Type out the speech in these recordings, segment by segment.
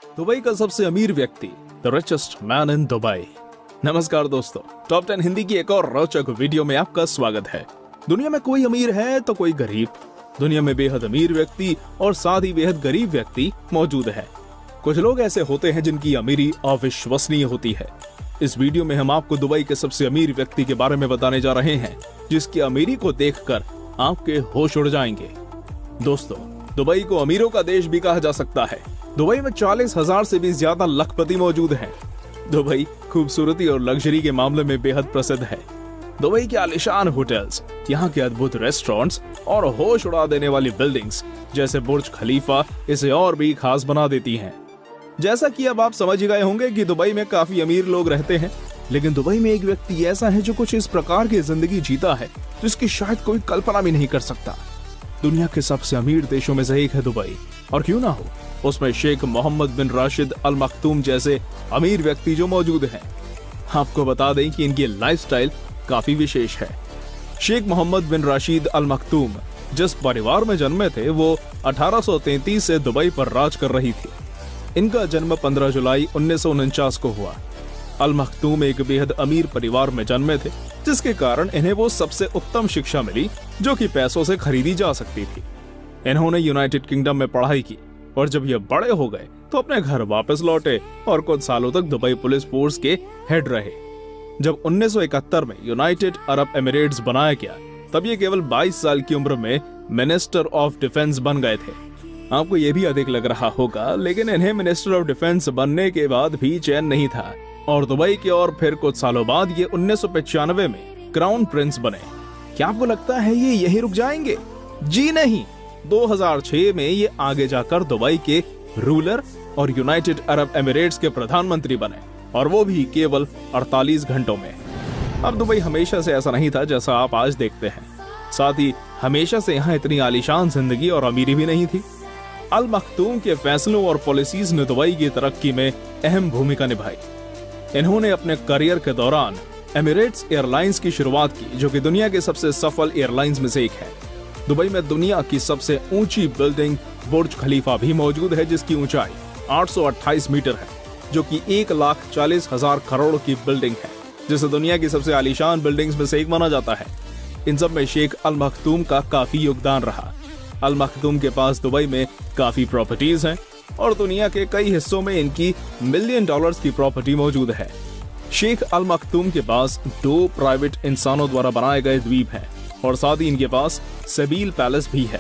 Dubai का सबसे अमीर व्यक्ति, the richest man in Dubai. नमस्कार दोस्तों, टॉप 10 हिंदी की एक और रोचक वीडियो में आपका स्वागत है। दुनिया में कोई अमीर है तो कोई गरीब। दुनिया में बेहद अमीर व्यक्ति और साथ ही बेहद गरीब व्यक्ति मौजूद है। कुछ लोग ऐसे होते हैं जिनकी अमीरी अविश्वसनीय होती है। इस वीडियो में हम आपको दुबई के सबसे अमीर व्यक्ति के बारे में बताने जा रहे हैं, जिसकी अमीरी को देखकर आपके होश उड़ जाएंगे। दोस्तों, दुबई को अमीरों का देश भी कहा जा सकता है। दुबई में 40,000 से भी ज्यादा लखपति मौजूद हैं। दुबई खूबसूरती और लग्जरी के मामले में बेहद प्रसिद्ध है। दुबई के आलीशान होटल्स, यहाँ के अद्भुत रेस्टोरेंट्स और होश उड़ा देने वाली बिल्डिंग्स जैसे बुर्ज खलीफा इसे और भी खास बना देती हैं। जैसा कि अब आप समझ गए होंगे कि दुबई में काफी अमीर लोग रहते हैं, लेकिन दुबई में एक व्यक्ति ऐसा है जो कुछ इस प्रकार की जिंदगी जीता है जिसकी शायद कोई कल्पना भी नहीं कर सकता। दुनिया के सबसे अमीर देशों में से एक है दुबई, और क्यों ना हो उसमें शेख मोहम्मद बिन राशिद अल मखतूम जैसे अमीर व्यक्ति जो मौजूद हैं। आपको बता दें कि इनकी लाइफस्टाइल काफी विशेष है। शेख मोहम्मद बिन राशिद अल मखतूम जिस परिवार में जन्मे थे वो 1833 से दुबई पर राज कर रही थी। इनका जन्म 15 जुलाई 1949 को हुआ। अल मखतूम एक बेहद अमीर परिवार में जन्मे थे, जिसके कारण इन्हें वो सबसे उत्तम शिक्षा मिली जो कि पैसों से खरीदी जा सकती थी। इन्होंने यूनाइटेड किंगडम में पढ़ाई की और जब ये बड़े हो गए तो अपने घर वापस लौटे और कुछ सालों तक दुबई पुलिस फोर्स के हेड रहे। जब 1971 में यूनाइटेड अरब एमिरेट्स बनाया गया, तब ये केवल 22 साल की उम्र में मिनिस्टर ऑफ डिफेंस बन गए थे। आपको ये भी अधिक लग रहा होगा, लेकिन इन्हें मिनिस्टर ऑफ डिफेंस बनने के बाद भी चैन नहीं था और दुबई के और फिर कुछ सालों बाद ये 1995 में क्राउन प्रिंस बने। क्या आपको लगता है ये यही रुक जाएंगे? जी नहीं, 2006 में ये आगे जाकर दुबई के रूलर और यूनाइटेड अरब एमिरेट्स के प्रधानमंत्री बने, और वो भी केवल 48 घंटों में। अब दुबई हमेशा से ऐसा नहीं था जैसा आप आज देखते हैं। साथ ही हमेशा से यहाँ इतनी आलीशान जिंदगी और अमीरी भी नहीं थी। अल मखतूम के फैसलों और पॉलिसीज ने दुबई की तरक्की में अहम भूमिका निभाई। इन्होंने अपने करियर के दौरान एमिरेट्स एयरलाइंस की शुरुआत की, जो कि दुनिया के सबसे सफल एयरलाइंस में से एक है। दुबई में दुनिया की सबसे ऊंची बिल्डिंग बुर्ज खलीफा भी मौजूद है, जिसकी ऊंचाई 828 मीटर है, जो कि 1,40,000 करोड़ की बिल्डिंग है, जिसे दुनिया की सबसे आलीशान बिल्डिंग्स में से एक माना जाता है। इन सब में शेख अल मखतूम का काफी योगदान रहा। अल मखतूम के पास दुबई में काफी प्रॉपर्टीज हैं और दुनिया के कई हिस्सों में इनकी $1 मिलियन की प्रॉपर्टी मौजूद है। शेख अल मखतूम के पास 2 प्राइवेट इंसानों द्वारा बनाए गए द्वीप हैं और साथ ही इनके पास सबील पैलेस भी है।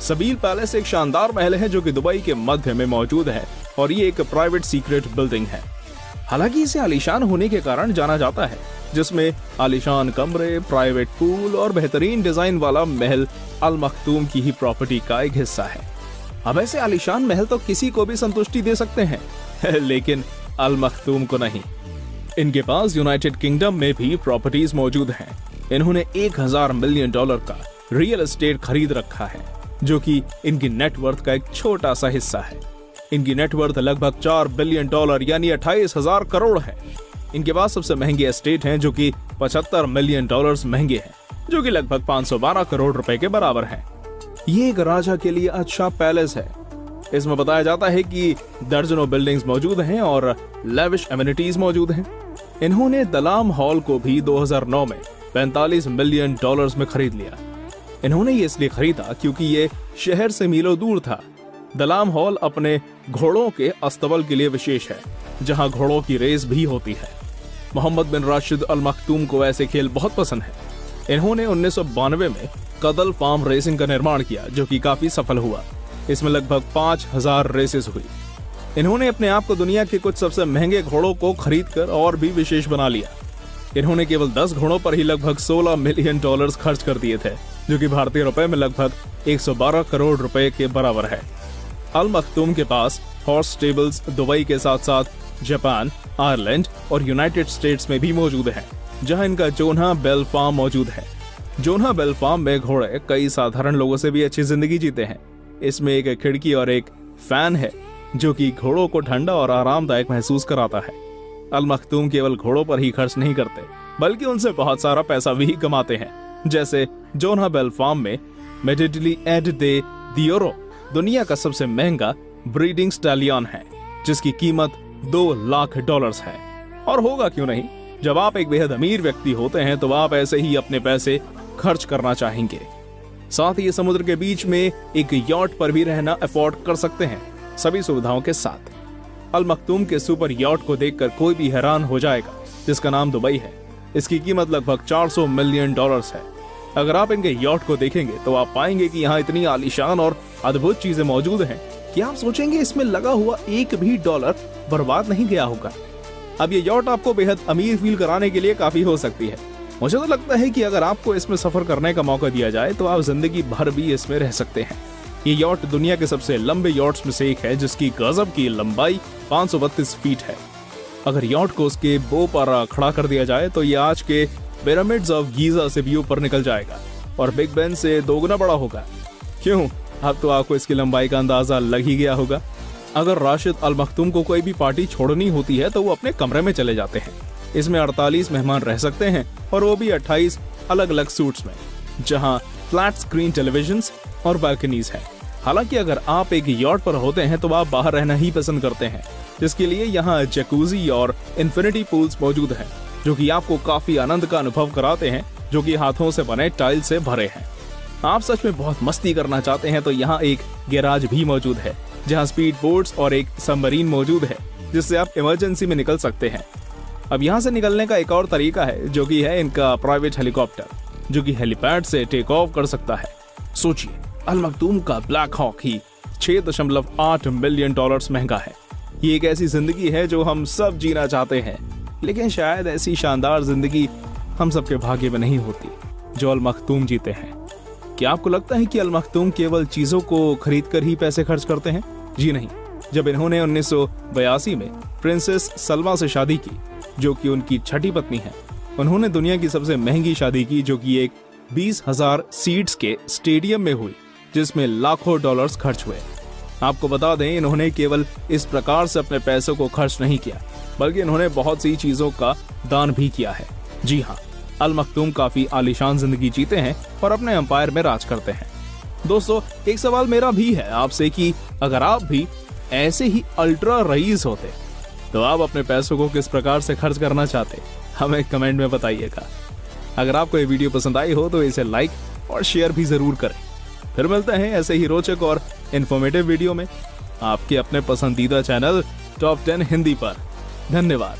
सबील पैलेस एक शानदार महल है जो कि दुबई के मध्य में मौजूद है और ये एक प्राइवेट सीक्रेट बिल्डिंग है। हालांकि इसे आलीशान होने के कारण जाना जाता है, जिसमें आलीशान कमरे, प्राइवेट पूल और बेहतरीन डिजाइन वाला महल अल मखतूम की ही प्रॉपर्टी का एक हिस्सा है। अब ऐसे आलीशान महल तो किसी को भी संतुष्टि दे सकते हैं, लेकिन अल मखतूम को नहीं। इनके पास यूनाइटेड किंगडम में भी प्रॉपर्टीज मौजूद हैं। इन्होंने $1,000 मिलियन का रियल एस्टेट खरीद रखा है, जो कि इनकी नेटवर्थ का एक छोटा सा हिस्सा है। इनकी नेटवर्थ लगभग $4 बिलियन यानी 28,000 करोड़ है। इनके पास सबसे महंगे एस्टेट हैं जो कि $75 मिलियन महंगे हैं, जो कि लगभग 512 करोड़ रुपए के बराबर हैं। ये एक राजा के लिए अच्छा पैलेस है। इसमें बताया जाता है कि दर्जनों बिल्डिंग्स मौजूद हैं और लेविश एमिनिटीज मौजूद हैं। इन्होंने दलाम हॉल को भी 2009 में $45 मिलियन में खरीद लिया। इन्होंने ये इसलिए खरीदा क्योंकि ये शहर से मीलों दूर था। दलाम हॉल अपने घोड़ों के अस्तबल के लिए विशेष है, जहां घोड़ों की रेस भी होती है। मोहम्मद बिन राशिद अल मखतूम को ऐसे खेल बहुत पसंद है। इन्होंने 1992 में कदल फार्म रेसिंग का निर्माण किया, जो कि काफी सफल हुआ। इसमें लगभग 5,000 रेसेस हुई। इन्होंने अपने आप को दुनिया के कुछ सबसे महंगे घोड़ों को खरीदकर और भी विशेष बना लिया। इन्होंने केवल 10 घोड़ों पर ही लगभग $16 मिलियन खर्च कर दिए थे, जो कि भारतीय रुपए में लगभग 112 करोड़ रुपए के बराबर है। अल मखतूम के पास हॉर्स स्टेबल्स दुबई के साथ साथ जापान, आयरलैंड और यूनाइटेड स्टेट्स में भी मौजूद है, जहां इनका जोन्हा बेल फार्म मौजूद है। जोन्हा बेल फार्म में घोड़े कई साधारण लोगों से भी अच्छी जिंदगी जीते हैं। इसमें एक खिड़की और एक फैन है, जो कि घोड़ों को ठंडा और आरामदायक महसूस कराता है। अल मखतूम केवल घोड़ों पर ही खर्च नहीं करते, बल्कि उनसे बहुत सारा पैसा भी कमाते हैं। जैसे जोन्हा बेल फार्म में मेडिटली एड दे दियोरो दुनिया का सबसे महंगा ब्रीडिंग स्टैलियन है। जिसकी कीमत $2 लाख है। और होगा क्यों नहीं, जब आप एक बेहद अमीर व्यक्ति होते हैं तो आप ऐसे ही अपने पैसे खर्च करना चाहेंगे। साथ ही समुद्र के बीच में एक यॉट पर भी रहना अफोर्ड कर सकते हैं, सभी सुविधाओं के साथ। अल मखतूम के सुपर यॉट को देखकर कोई भी हैरान हो जाएगा, जिसका नाम दुबई है। इसकी कीमत लगभग $400 मिलियन है। अगर आप इनके यॉट को देखेंगे तो आप पाएंगे कि यहाँ इतनी आलीशान और अद्भुत चीजें मौजूद हैं कि आप सोचेंगे इसमें लगा हुआ एक भी डॉलर बर्बाद नहीं गया होगा। अब ये यॉट आपको बेहद अमीर फील कराने के लिए काफी हो सकती है। मुझे तो लगता है कि अगर आपको इसमें सफर करने का मौका दिया जाए तो आप जिंदगी भर भी इसमें रह सकते हैं। ये यॉट दुनिया के सबसे लंबे यॉट्स में से एक है, जिसकी गजब की लंबाई 532 फीट है। अगर यॉट को उसके बो पर खड़ा कर दिया जाए तो ये आज के पिरामिड्स ऑफ गीजा से भी ऊपर निकल जाएगा और बिग बेन से 2 गुना बड़ा होगा। क्यों, अब तो आपको इसकी लंबाई का अंदाजा लग ही गया होगा। अगर राशिद अल मखतूम को कोई भी पार्टी छोड़नी होती है तो वो अपने कमरे में चले जाते हैं। इसमें 48 मेहमान रह सकते हैं और वो भी 28 अलग अलग सूट्स में, जहां फ्लैट स्क्रीन टेलीविजन्स और बालकनीज हैं। हालांकि अगर आप एक यॉट पर होते हैं तो आप बाहर रहना ही पसंद करते हैं, जिसके लिए यहाँ जैकूजी और इन्फिनिटी पूल्स मौजूद हैं, जो कि आपको काफी आनंद का अनुभव कराते हैं, जो कि हाथों से बने टाइल से भरे हैं। आप सच में बहुत मस्ती करना चाहते हैं तो यहाँ एक गैराज भी मौजूद है, जहाँ स्पीड बोट्स और एक सबमरीन मौजूद है, जिससे आप इमरजेंसी में निकल सकते हैं। अब यहाँ से निकलने का एक और तरीका है, जो कि है इनका प्राइवेट हेलीकॉप्टर, जो कि हेलीपैड से टेक ऑफ कर सकता है। सोचिए, अल मखतूम का ब्लैक हॉक ही $6.8 मिलियन महंगा है। ये एक ऐसी जिंदगी है जो हम सब जीना चाहते हैं, लेकिन शायद ऐसी शानदार जिंदगी हम सबके भाग्य में नहीं होती जो अल मखतूम जीते हैं। क्या आपको लगता है कि अल मखतूम केवल चीजों को खरीद कर ही पैसे खर्च करते हैं? जी नहीं। जब इन्होंने 1982 में प्रिंसेस सलमा से शादी की, जो कि उनकी छठी पत्नी है, उन्होंने दुनिया की सबसे महंगी शादी की, जो कि एक 20,000 सीट्स के स्टेडियम में हुई, जिसमें लाखों डॉलर्स खर्च हुए। आपको बता दें, इन्होंने केवल इस प्रकार से अपने पैसों को खर्च नहीं किया, बल्कि इन्होंने बहुत सी चीजों का दान भी किया है। जी हाँ, अल मखतूम काफी आलीशान जिंदगी जीते हैं और अपने एम्पायर में राज करते हैं। दोस्तों, एक सवाल मेरा भी है आपसे कि अगर आप भी ऐसे ही अल्ट्रा रईस होते तो आप अपने पैसों को किस प्रकार से खर्च करना चाहते, हमें कमेंट में बताइएगा। अगर आपको ये वीडियो पसंद आई हो तो इसे लाइक और शेयर भी जरूर करें। फिर मिलते हैं ऐसे ही रोचक और इन्फॉर्मेटिव वीडियो में आपके अपने पसंदीदा चैनल टॉप 10 हिंदी पर। धन्यवाद।